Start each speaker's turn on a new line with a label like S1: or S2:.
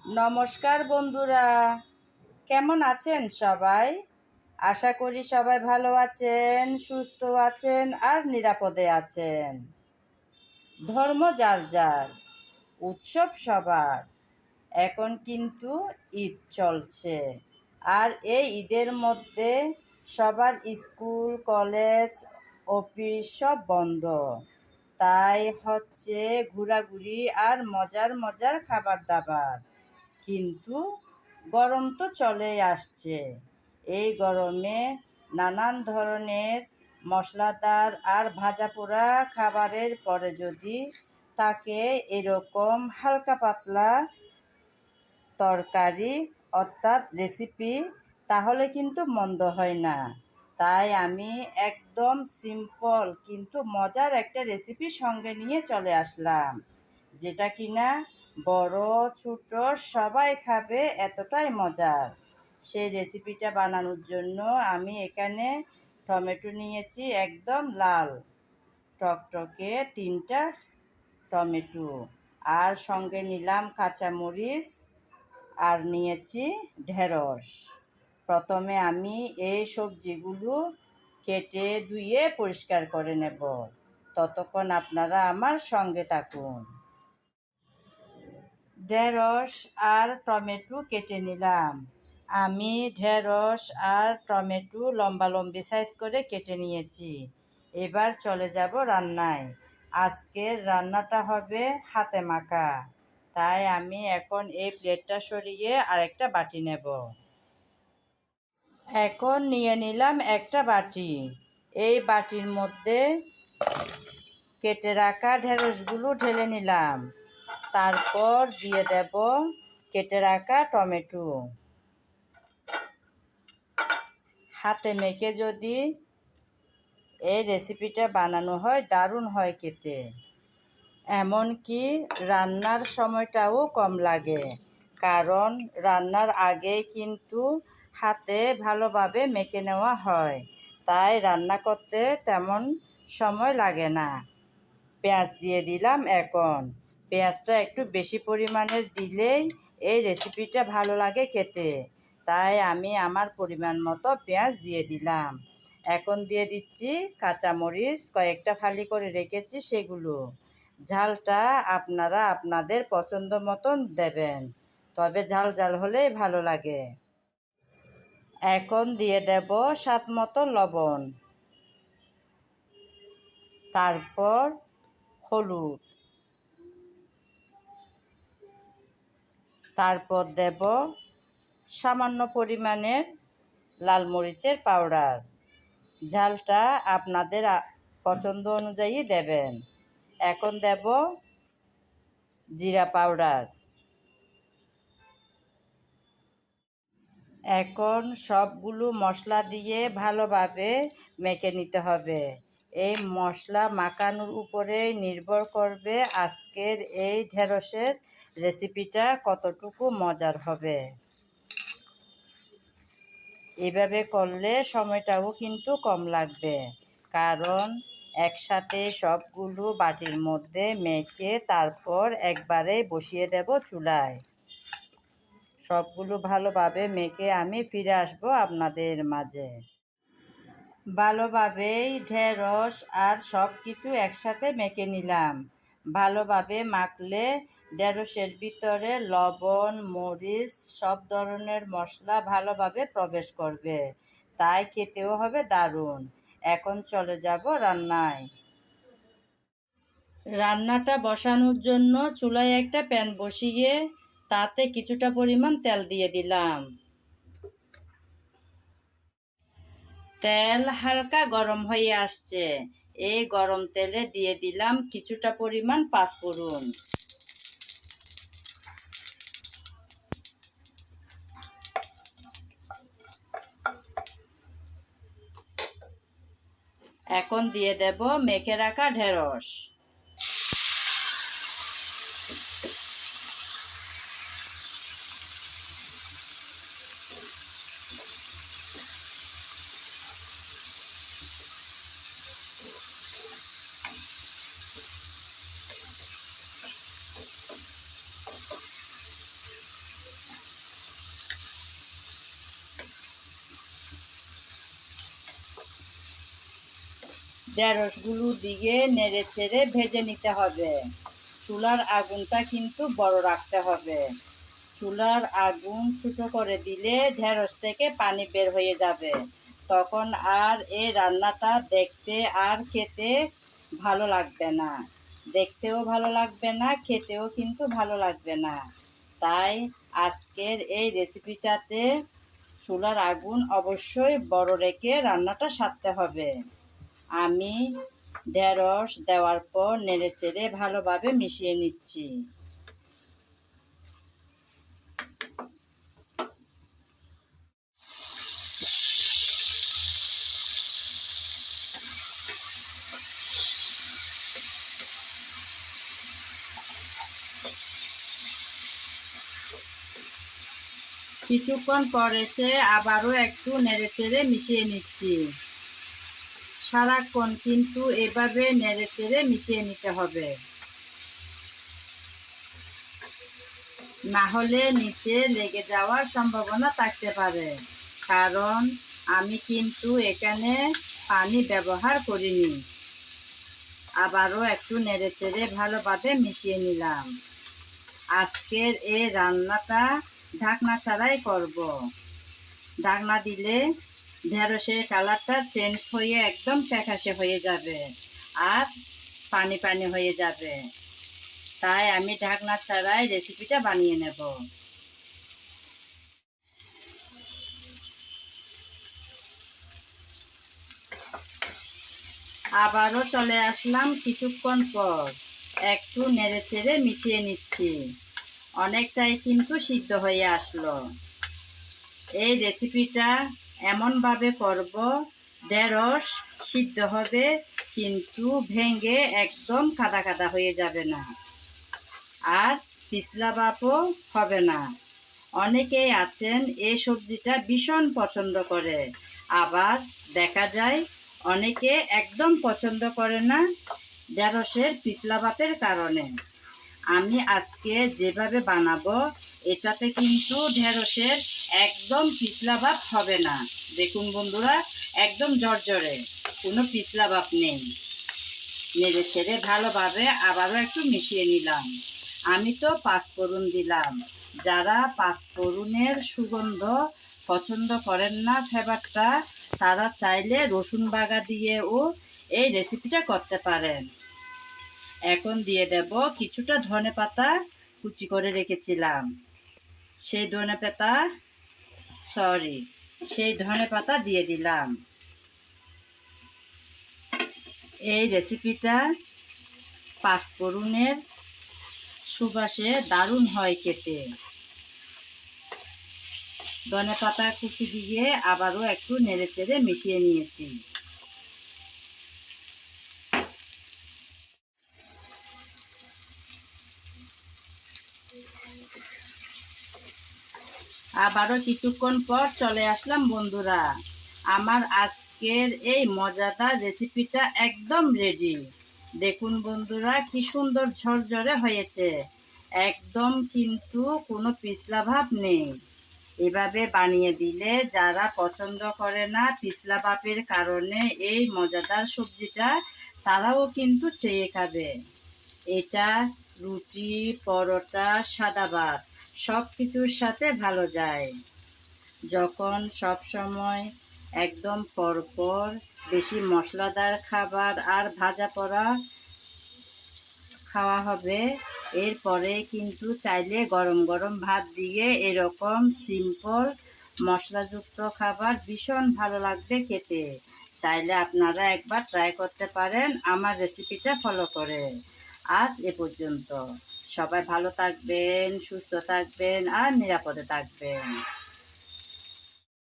S1: নমস্কার বন্ধুরা, কেমন আছেন সবাই? আশা করি সবাই ভালো আছেন, সুস্থ আছেন আর নিরাপদে আছেন। ধর্ম যার যার, উৎসব সবার। এখন কিন্তু ঈদ চলছে, আর এই ঈদের মধ্যে সবার স্কুল, কলেজ, অফিস সব বন্ধ। তাই হচ্ছে ঘোরাঘুরি আর মজার মজার খাবার দাবার। কিন্তু গরম তো চলেই আসছে। এই গরমে নানান ধরনের মশলাদার আর ভাজা পোড়া খাবারের পরে যদি থাকে এরকম হালকা পাতলা তরকারি অর্থাৎ রেসিপি, তাহলে কিন্তু মন্দ হয় না। তাই আমি একদম সিম্পল কিন্তু মজার একটা রেসিপি সঙ্গে নিয়ে চলে আসলাম, যেটা কিনা বড় ছোট সবাই খাবে, এতটাই মজার। সেই রেসিপিটা বানানোর জন্য আমি এখানে টমেটো নিয়েছি, একদম লাল টকটকে 3টা টমেটো, আর সঙ্গে নিলাম কাঁচামরিচ, আর নিয়েছি ঢেঁড়স। প্রথমে আমি এই সবজিগুলো কেটে ধুয়ে পরিষ্কার করে নেব। ততক্ষণ আপনারা আমার সঙ্গে থাকুন। ঢেঁড়স আর টমেটো কেটে নিলাম। আমি ঢেঁড়স আর টমেটো লম্বা লম্বি সাইজ করে কেটে নিয়েছি। এবার চলে যাব রান্নায়। আজকের রান্নাটা হবে হাতে মাখা। তাই আমি এখন এই প্লেটটা সরিয়ে আরেকটা বাটি নেব। এখন নিয়ে নিলাম একটা বাটি। এই বাটির মধ্যে কেটে রাখা ঢেঁড়সগুলো ঢেলে নিলাম। তারপর দিয়ে দেব কেটে রাখা টমেটো। হাতে মেখে যদি এই রেসিপিটা বানানো হয়, দারুণ হয় খেতে। এমনকি রান্নার সময়টাও কম লাগে, কারণ রান্নার আগে কিন্তু হাতে ভালোভাবে মেখে নেওয়া হয়। তাই রান্না করতে তেমন সময় লাগে না। পেঁয়াজ দিয়ে দিলাম। এখন পেঁয়াজটা একটু বেশি পরিমাণের দিলেই এই রেসিপিটা ভালো লাগে খেতে। তাই আমি আমার পরিমাণ মতো পেঁয়াজ দিয়ে দিলাম। এখন দিয়ে দিচ্ছি কাঁচামরিচ, কয়েকটা ফালি করে রেখেছি সেগুলো। ঝালটা আপনারা আপনাদের পছন্দ মতন দেবেন, তবে ঝাল ঝাল হলেই ভালো লাগে। এখন দিয়ে দেব স্বাদ মতো লবণ, তারপর হলুদ, তারপর দেব সামান্য পরিমাণের লাল মরিচের পাউডার। ঝালটা আপনাদের পছন্দ অনুযায়ী দেবেন। এখন দেব জিরা পাউডার। এখন সবগুলো মশলা দিয়ে ভালোভাবে মেখে নিতে হবে। এই মশলা মাখানোর উপরে নির্ভর করবে আজকের এই ঢেঁড়সের রেসিপিটা কতটুকু মজার হবে। এভাবে করলে সময়টাও কিন্তু কম লাগবে, কারণ একসাথে সবগুলো বাটির মধ্যে মেখে তারপর একবারে বসিয়ে দেব চুলায়। সবগুলো ভালোভাবে মেখে আমি ফিরে আসবো আপনাদের মাঝে। ভালোভাবেই ঢেঁড়স আর সব কিছু একসাথে মেখে নিলাম। ভালোভাবে মাখলে ঢেঁড়সের ভিতরে লবণ, মরিচ, সব ধরনের মশলা ভালোভাবে প্রবেশ করবে। তাই খেতেও হবে দারুণ। এখন চলে যাব রান্নায়। রান্নাটা বসানোর জন্য চুলায় একটা প্যান বসিয়ে তাতে কিছুটা পরিমাণ তেল দিয়ে দিলাম। তেল হালকা গরম হয়ে আসছে। এই গরম তেলে দিয়ে দিলাম কিছুটা পরিমাণ পাঁচফোড়ন। এখন দিয়ে দেব মেখে রাখা ঢেঁড়স। ঢেঁড়সগুলো দিয়ে নেড়ে চেড়ে ভেজে নিতে হবে। চুলার আগুনটা কিন্তু বড় রাখতে হবে। চুলার আগুন ছোটো করে দিলে ঢেঁড়স থেকে পানি বের হয়ে যাবে। তখন আর এই রান্নাটা দেখতে আর খেতে ভালো লাগবে না। দেখতেও ভালো লাগবে না, খেতেও কিন্তু ভালো লাগবে না। তাই আজকের এই রেসিপিটাতে চুলার আগুন অবশ্যই বড় রেখে রান্নাটা সারতে হবে। আমি ঢেঁড়স দেওয়ার পর নেড়েচেড়ে ভালোভাবে মিশিয়ে নিচ্ছি। কিছুক্ষণ পর এসে আবারও একটু নেড়েচেড়ে মিশিয়ে নিচ্ছি। সারাক্ষণ কিন্তু এভাবে নেড়েচেড়ে মিশিয়ে নিতে হবে, না হলে নিচে লেগে যাওয়ার সম্ভাবনা থাকতে পারে। কারণ আমি কিন্তু এখানে পানি ব্যবহার করিনি। আবারও একটু নেড়েচেড়ে ভালোভাবে মিশিয়ে নিলাম। আজকের এই রান্নাটা ঢাকনা ছাড়াই করব। ঢাকনা দিলে ঢেঁড়সের কালারটা চেঞ্জ হয়ে একদম ফ্যাকাশে হয়ে যাবে আর পানি পানি হয়ে যাবে। তাই আমি ঢাকনা ছাড়াই রেসিপিটা বানিয়ে নেব। আবারও চলে আসলাম কিছুক্ষণ পর, একটু নেড়েচেড়ে মিশিয়ে নিচ্ছি। অনেকটাই কিন্তু সিদ্ধ হয়ে আসলো। এই রেসিপিটা এমনভাবে করব ঢেঁড়স সিদ্ধ হবে কিন্তু ভেঙে একদম কাদা কাদা হয়ে যাবে না, আর পিছলা ভাবও হবে না। অনেকেই আছেন এই সবজিটা ভীষণ পছন্দ করে, আবার দেখা যায় অনেকে একদম পছন্দ করে না ঢেঁড়সের পিছলা ভাতের কারণে। আমি আজকে যেভাবে বানাবো এটাতে কিন্তু ঢেঁড়সের একদম পিছলা ভাব হবে না। দেখুন বন্ধুরা, একদম জর্জরে, কোনো পিছলা ভাব নেই। নেড়ে ছেড়ে ভালোভাবে আবারও একটু মিশিয়ে নিলাম। আমি তো পাঁচফোড়ন দিলাম। যারা পাঁচফোড়নের সুগন্ধ পছন্দ করেন না ফ্লেভারটা, তারা চাইলে রসুন বাগা দিয়েও এই রেসিপিটা করতে পারেন। এখন দিয়ে দেব কিছুটা ধনেপাতা কুচি করে রেখেছিলাম। সেই ধনেপাতা দিয়ে দিলাম। এই রেসিপিটা পাঁচফোড়নের সুবাসে দারুণ হয় খেতে। ধনেপাতা কুচি দিয়ে আবারও একটু নেড়েচেড়ে মিশিয়ে নিয়েছি। আবারও কিছুক্ষণ পর চলে আসলাম বন্ধুরা। আমার আজকের এই মজাদার রেসিপিটা একদম রেডি। দেখুন বন্ধুরা কি সুন্দর ঝরঝরে হয়েছে, একদম কিন্তু কোনো পিছলা ভাব নেই। এভাবে বানিয়ে দিলে যারা পছন্দ করে না পিছলা ভাবের কারণে এই মজাদার সবজিটা, তারাও কিন্তু চেয়ে খাবে। এটা রুটি, পরোটা, সাদা ভাত সব কিছুর সাথে ভালো যায়। যখন সব সময় একদম পরপর বেশি মশলাদার খাবার আর ভাজা পোড়া খাওয়া হবে, এরপরে কিন্তু চাইলে গরম গরম ভাত দিয়ে এরকম সিম্পল মশলাযুক্ত খাবার ভীষণ ভালো লাগবে খেতে। চাইলে আপনারা একবার ট্রাই করতে পারেন আমার রেসিপিটা ফলো করে। আজ এ পর্যন্ত। সবাই ভালো থাকবেন, সুস্থ থাকবেন আর নিরাপদে থাকবেন।